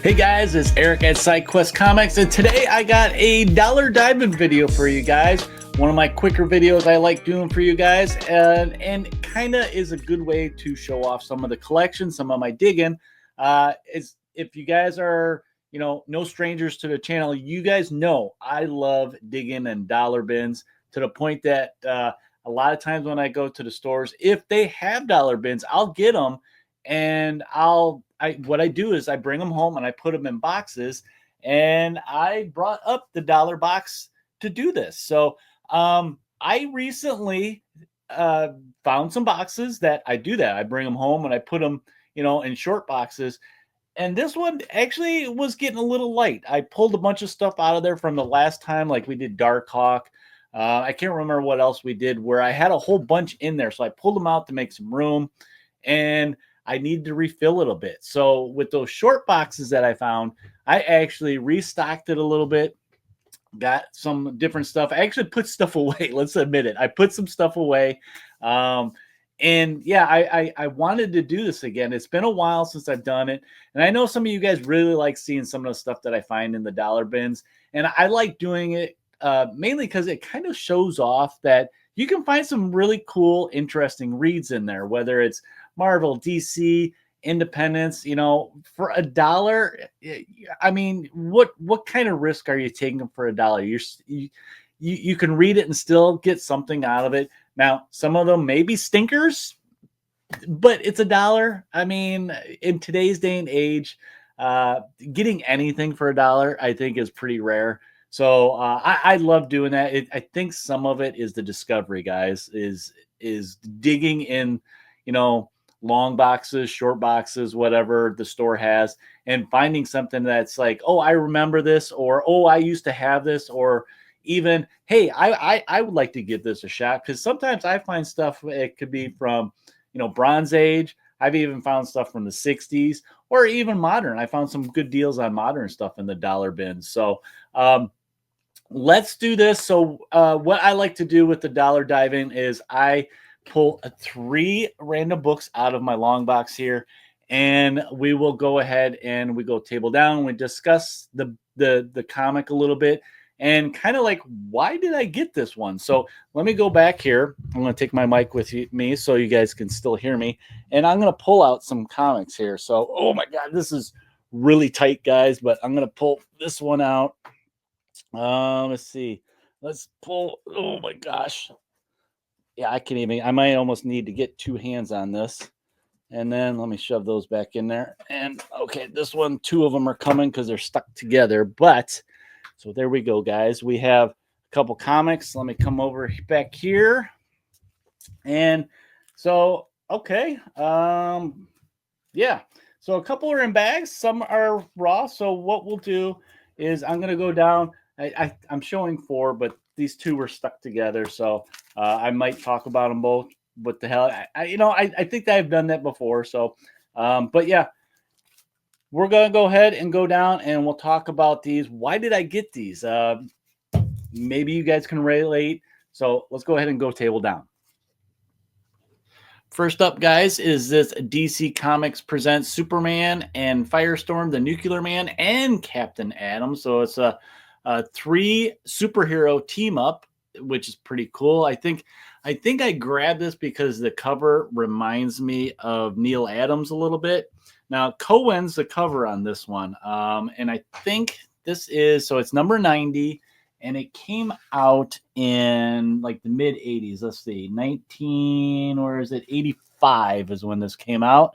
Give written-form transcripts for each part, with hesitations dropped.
Hey guys, it's Eric at SideQuest Comics, and today I got a dollar diamond video for you guys. One of my quicker videos I like doing for you guys, and kind of is a good way to show off some of the collection, some of my digging. Is if you guys are, no strangers to the channel, you guys know I love digging in dollar bins to the point that a lot of times when I go to the stores, if they have dollar bins, I'll get them, and what I do is I bring them home and I put them in boxes, and I brought up the dollar box to do this. So I recently found some boxes that I do that. I bring them home and I put them, in short boxes. And this one actually was getting a little light. I pulled a bunch of stuff out of there from the last time, like we did Dark Hawk. I can't remember what else we did where I had a whole bunch in there. So I pulled them out to make some room, and I needed to refill it a bit. So with those short boxes that I found, I actually restocked it a little bit, got some different stuff. I actually put stuff away. Let's admit it. I put some stuff away. And yeah, I wanted to do this again. It's been a while since I've done it. And I know some of you guys really like seeing some of the stuff that I find in the dollar bins. And I like doing it mainly because it kind of shows off that you can find some really cool, interesting reads in there, whether it's Marvel, DC, Independence, for $1. I mean, what kind of risk are you taking for $1? You can read it and still get something out of it. Now, some of them may be stinkers, but it's $1. I mean, in today's day and age, getting anything for $1, I think, is pretty rare. So I love doing that. I think some of it is the discovery, guys, is digging in, long boxes, short boxes, whatever the store has, and finding something that's like, oh, I remember this, or oh, I used to have this, or even, hey, I would like to give this a shot, because sometimes I find stuff, it could be from, Bronze Age. I've even found stuff from the 60s or even modern. I found some good deals on modern stuff in the dollar bins. So let's do this. So what I like to do with the dollar diving is I pull 3 random books out of my long box here, and we will go ahead and we go table down. We discuss the comic a little bit, and kind of like, why did I get this one? So let me go back here. I'm going to take my mic with me so you guys can still hear me, and I'm going to pull out some comics here. So, oh my God, this is really tight, guys, but I'm going to pull this one out. Let's see. Let's pull. Oh my gosh. Yeah, I might almost need to get 2 hands on this. And then let me shove those back in there. And okay, this one, 2 of them are coming because they're stuck together. But so there we go, guys. We have a couple comics. Let me come over back here. And so, okay. Yeah. So a couple are in bags, some are raw. So what we'll do is I'm going to go down. I'm showing 4, but these 2 were stuck together. So I might talk about them both. What the hell? I think that I've done that before. So, but yeah, we're going to go ahead and go down and we'll talk about these. Why did I get these? Maybe you guys can relate. So let's go ahead and go table down. First up, guys, is this DC Comics presents Superman and Firestorm, the Nuclear Man, and Captain Atom. So it's a 3 superhero team up, which is pretty cool. I think I grabbed this because the cover reminds me of Neil Adams a little bit. Now, Cohen's the cover on this one, and I think this is, so it's number 90, and it came out in like the mid 80s. Let's see, 85 is when this came out.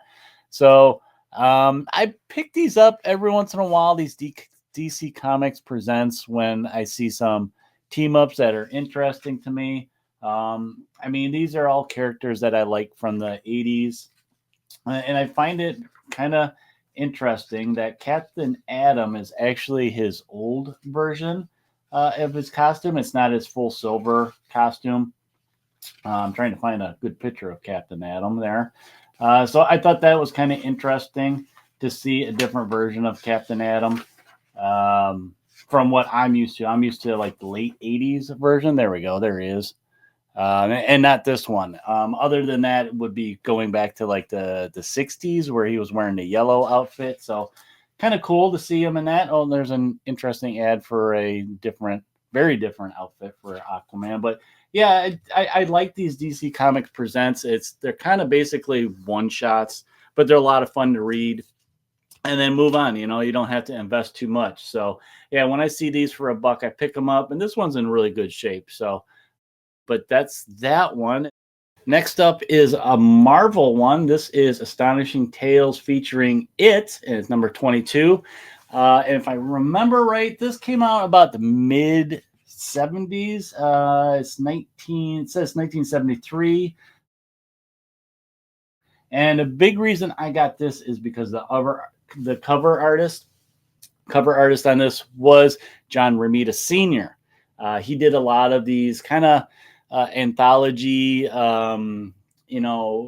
So I pick these up every once in a while, these DC Comics presents, when I see some team ups that are interesting to me. I mean, these are all characters that I like from the 80s. And I find it kind of interesting that Captain Atom is actually his old version of his costume. It's not his full silver costume. I'm trying to find a good picture of Captain Atom there. So I thought that was kind of interesting to see a different version of Captain Atom from what I'm used to. I'm used to like the late 80s version. There we go. There he is. And not this one. Other than that, it would be going back to like the 60s where he was wearing the yellow outfit. So kind of cool to see him in that. Oh, there's an interesting ad for a different, very different outfit for Aquaman. But yeah, I like these DC Comics Presents. They're kind of basically one shots, but they're a lot of fun to read and then move on. You know, you don't have to invest too much. So yeah, when I see these for $1, I pick them up, and this one's in really good shape. So, but that's that one. Next up is a Marvel one. This is Astonishing Tales featuring It, and it's number 22. And if I remember right, this came out about the mid 70s. It says 1973. And a big reason I got this is because the cover artist on this was John Romita Sr. He did a lot of these kind of anthology,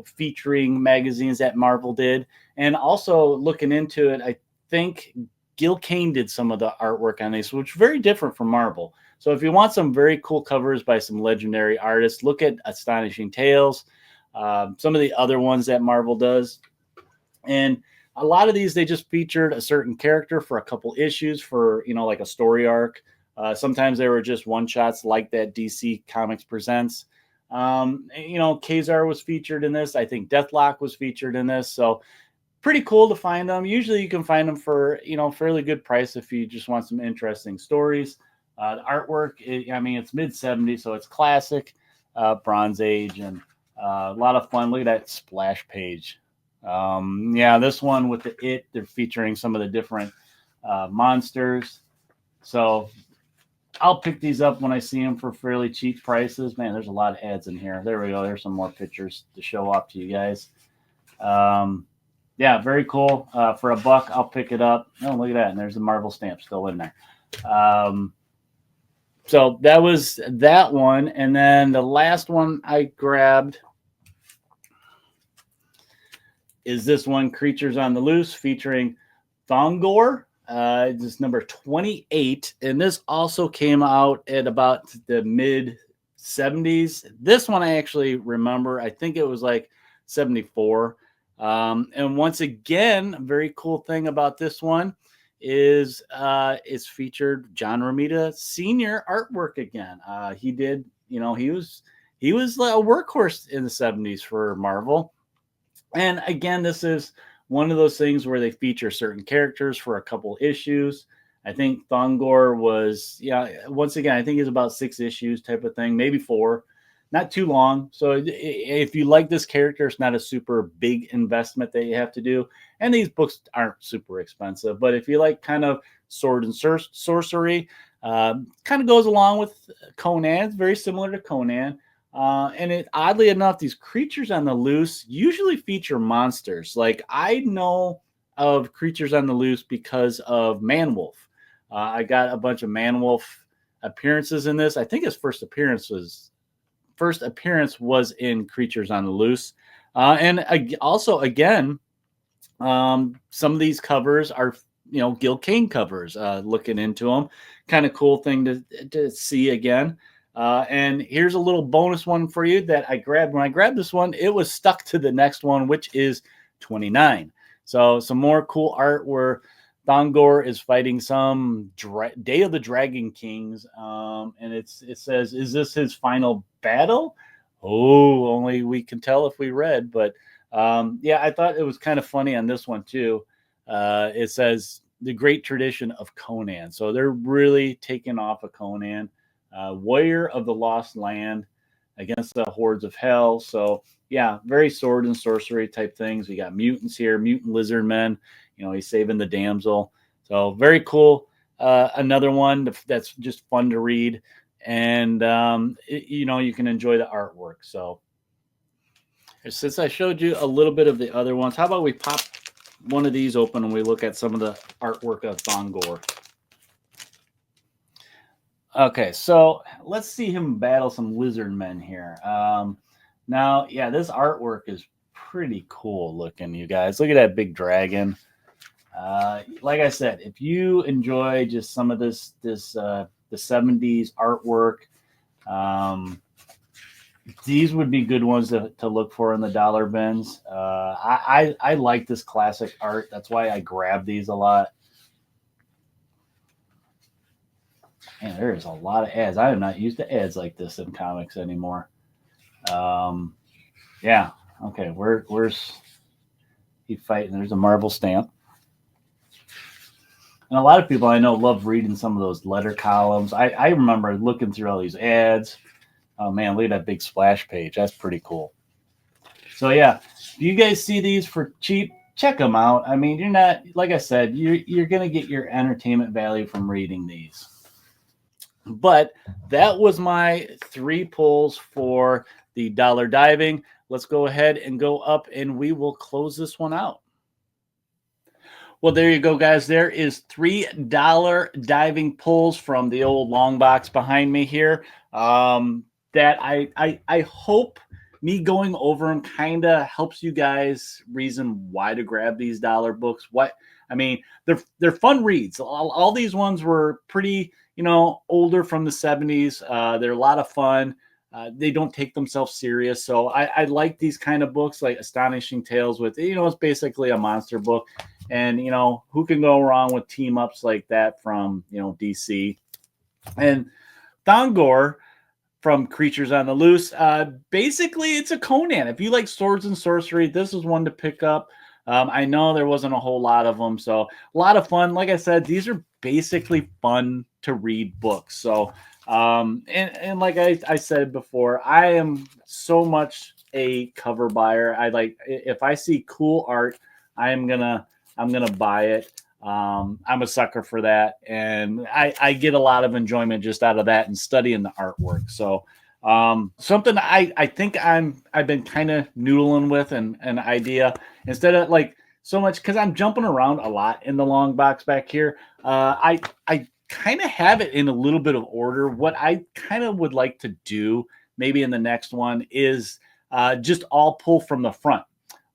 featuring magazines that Marvel did. And also looking into it, I think Gil Kane did some of the artwork on these, which is very different from Marvel. So if you want some very cool covers by some legendary artists, look at Astonishing Tales, some of the other ones that Marvel does. And a lot of these, they just featured a certain character for a couple issues for, like a story arc. Sometimes they were just one shots like that DC Comics Presents. Kazar was featured in this. I think Deathlock was featured in this. So pretty cool to find them. Usually you can find them for, fairly good price if you just want some interesting stories. The artwork, it's mid 70s, so it's classic, Bronze Age, and a lot of fun. Look at that splash page. This one with they're featuring some of the different monsters. So I'll pick these up when I see them for fairly cheap prices. Man, there's a lot of ads in here. There we go. There's some more pictures to show off to you guys. Very cool. For $1, I'll pick it up. Oh, look at that. And there's the Marvel stamp still in there. So that was that one. And then the last one I grabbed is this one, Creatures on the Loose, featuring Thongor. This is number 28. And this also came out at about the mid 70s. This one I actually remember. I think it was like 74. And once again, a very cool thing about this one is it's featured John Romita Sr. artwork again. He did, he was a workhorse in the 70s for Marvel. And again, this is one of those things where they feature certain characters for a couple issues. I think Thongor was, once again, I think it's about 6 issues type of thing, maybe 4. Not too long. So if you like this character, it's not a super big investment that you have to do. And these books aren't super expensive. But if you like kind of sword and sorcery, kind of goes along with Conan. It's very similar to Conan. And oddly enough, these Creatures on the Loose usually feature monsters. Like I know of Creatures on the Loose because of Manwolf. I got a bunch of Manwolf appearances in this. I think his first appearance was in Creatures on the Loose. And also, again, some of these covers are, Gil Kane covers, looking into them. Kind of cool thing to see again. And here's a little bonus one for you that I grabbed. When I grabbed this one, it was stuck to the next one, which is 29. So some more cool art where Thongor is fighting some Day of the Dragon Kings. And it says, is this his final battle? Oh, only we can tell if we read. But I thought it was kind of funny on this one too. It says the great tradition of Conan. So they're really taking off of Conan. Warrior of the Lost Land against the hordes of hell. So yeah, very sword and sorcery type things. We got mutants here, mutant lizard men. He's saving the damsel. So very cool. Another one that's just fun to read, and you can enjoy the artwork. So since I showed you a little bit of the other ones, how about we pop one of these open and we look at some of the artwork of Thongor. Okay, so let's see him battle some lizard men here. Now, this artwork is pretty cool looking, you guys. Look at that big dragon. Like I said, if you enjoy just some of the 70s artwork, these would be good ones to look for in the dollar bins. I like this classic art. That's why I grab these a lot. Man, there is a lot of ads. I am not used to ads like this in comics anymore. Yeah. Okay. Where's he fighting? There's a Marvel stamp. And a lot of people I know love reading some of those letter columns. I remember looking through all these ads. Oh man, look at that big splash page. That's pretty cool. So yeah, if you guys see these for cheap, check them out. I mean, you're not, like I said, you're gonna get your entertainment value from reading these. But that was my 3 pulls for the dollar diving. Let's go ahead and go up and we will close this one out. Well, there you go, guys. There is $3 diving pulls from the old long box behind me here. That I hope me going over them kind of helps you guys reason why to grab these dollar books. What I mean, they're fun reads. All these ones were pretty, older from the 70s. They're a lot of fun. They don't take themselves serious. So I like these kind of books like Astonishing Tales with, it's basically a monster book. And, who can go wrong with team ups like that from, DC? And Thongor from Creatures on the Loose, basically it's a Conan. If you like swords and sorcery, this is one to pick up. I know there wasn't a whole lot of them, so a lot of fun. Like I said, these are basically fun to read books. So, and like I said before, I am so much a cover buyer. If I see cool art, I'm gonna buy it. I'm a sucker for that, and I get a lot of enjoyment just out of that and studying the artwork. So something I think I've been kind of noodling with an idea instead of like so much because I'm jumping around a lot in the long box back here. I kind of have it in a little bit of order. What I kind of would like to do maybe in the next one is just all pull from the front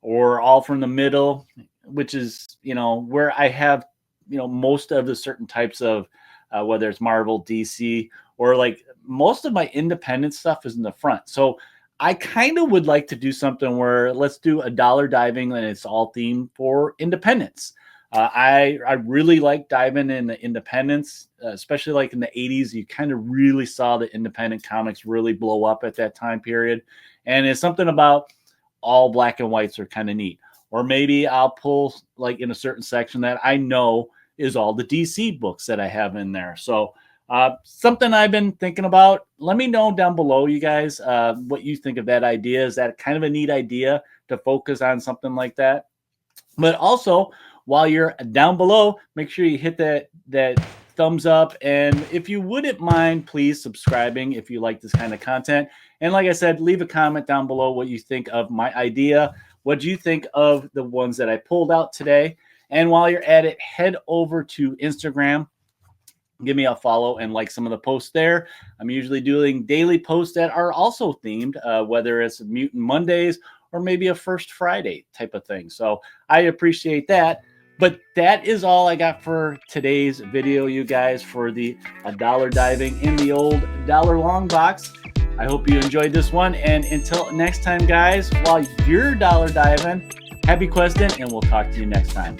or all from the middle, which is, where I have, most of the certain types of, whether it's Marvel, DC, or like most of my independent stuff is in the front. So I kind of would like to do something where let's do a dollar diving and it's all themed for independence. I really like diving in the independents, especially like in the 80s. You kind of really saw the independent comics really blow up at that time period. And it's something about all black and whites are kind of neat. Or maybe I'll pull like in a certain section that I know is all the DC books that I have in there. So something I've been thinking about. Let me know down below, you guys, what you think of that idea. Is that kind of a neat idea to focus on something like that? But also, while you're down below, make sure you hit that thumbs up. And if you wouldn't mind, please subscribing if you like this kind of content. And like I said, leave a comment down below what you think of my idea. What do you think of the ones that I pulled out today? And while you're at it, head over to Instagram. Give me a follow and like some of the posts there. I'm usually doing daily posts that are also themed, whether it's Mutant Mondays or maybe a First Friday type of thing. So I appreciate that. But that is all I got for today's video, you guys, for the dollar diving in the old dollar long box. I hope you enjoyed this one. And until next time, guys, while you're dollar diving, happy questing, and we'll talk to you next time.